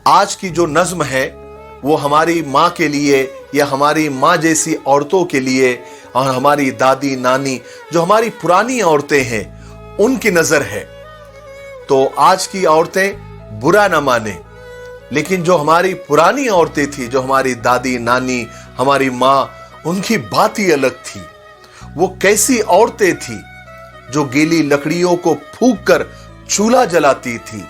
آج کی جو نظم ہے وہ ہماری ماں کے لیے یا ہماری ماں جیسی عورتوں کے لیے اور ہماری دادی نانی جو ہماری پرانی عورتیں ہیں ان کی نظر ہے. تو آج کی عورتیں برا نہ مانیں، لیکن جو ہماری پرانی عورتیں تھی، جو ہماری دادی نانی ہماری ماں، ان کی بات ہی الگ تھی. وہ کیسی عورتیں تھی جو گیلی لکڑیوں کو پھونک کر چولہا جلاتی تھی،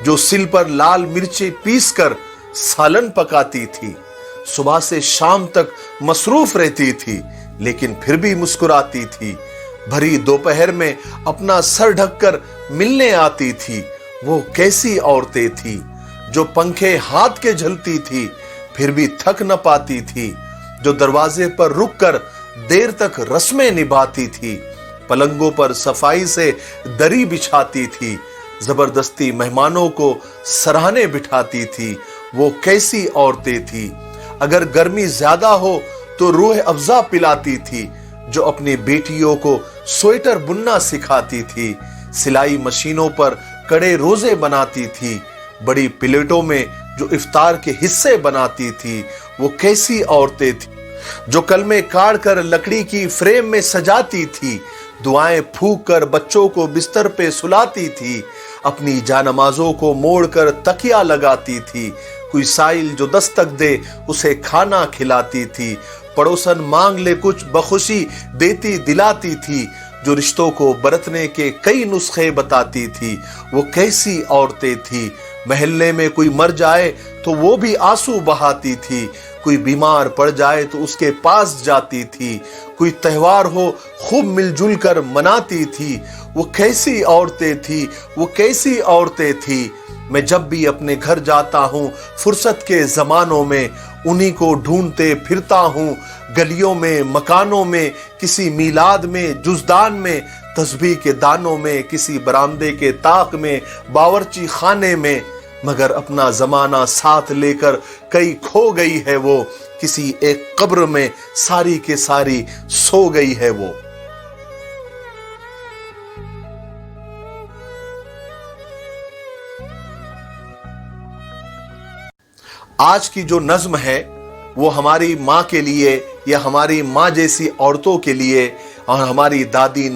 جو سل پر لال مرچیں پیس کر سالن پکاتی تھی، صبح سے شام تک مصروف رہتی تھی لیکن پھر بھی مسکراتی تھی، بھری دوپہر میں اپنا سر ڈھک کر ملنے آتی تھی. وہ کیسی عورتیں تھی جو پنکھے ہاتھ کے جھلتی تھی پھر بھی تھک نہ پاتی تھی، جو دروازے پر رک کر دیر تک رسمیں نبھاتی تھی، پلنگوں پر صفائی سے دری بچھاتی تھی، زبردستی مہمانوں کو سراہنے بٹھاتی تھی. وہ کیسی عورتیں تھی. اگر گرمی زیادہ ہو تو روح افزا پلاتی تھی، جو اپنی بیٹیوں کو سویٹر بننا سکھاتی تھی، سلائی مشینوں پر کڑے روزے بناتی تھی، بڑی پلیٹوں میں جو افطار کے حصے بناتی تھی. وہ کیسی عورتیں تھی جو کلمے کاٹ کر لکڑی کی فریم میں سجاتی تھی، دعائیں پھونک کر بچوں کو بستر پہ سلاتی تھی، اپنی جانمازوں کو موڑ کر تکیا لگاتی تھی، کوئی سائل جو دستک دے اسے کھانا کھلاتی تھی، پڑوسن مانگ لے کچھ بخوشی دیتی دلاتی تھی، جو رشتوں کو برتنے کے کئی نسخے بتاتی تھی. وہ کیسی عورتیں تھی. محلے میں کوئی مر جائے تو وہ بھی آنسو بہاتی تھی، کوئی بیمار پڑ جائے تو اس کے پاس جاتی تھی، کوئی تہوار ہو خوب مل جل کر مناتی تھی. وہ کیسی عورتیں تھی. وہ کیسی عورتیں تھی. میں جب بھی اپنے گھر جاتا ہوں فرصت کے زمانوں میں انہی کو ڈھونڈتے پھرتا ہوں، گلیوں میں، مکانوں میں، کسی میلاد میں، جزدان میں، تسبیح کے دانوں میں، کسی برآمدے کے طاق میں، باورچی خانے میں، مگر اپنا زمانہ ساتھ لے کر کئی کھو گئی ہے وہ، کسی ایک قبر میں ساری کے ساری سو گئی ہے وہ. آج کی جو نظم ہے وہ ہماری ماں کے لیے یا ہماری ماں جیسی عورتوں کے لیے اور ہماری دادی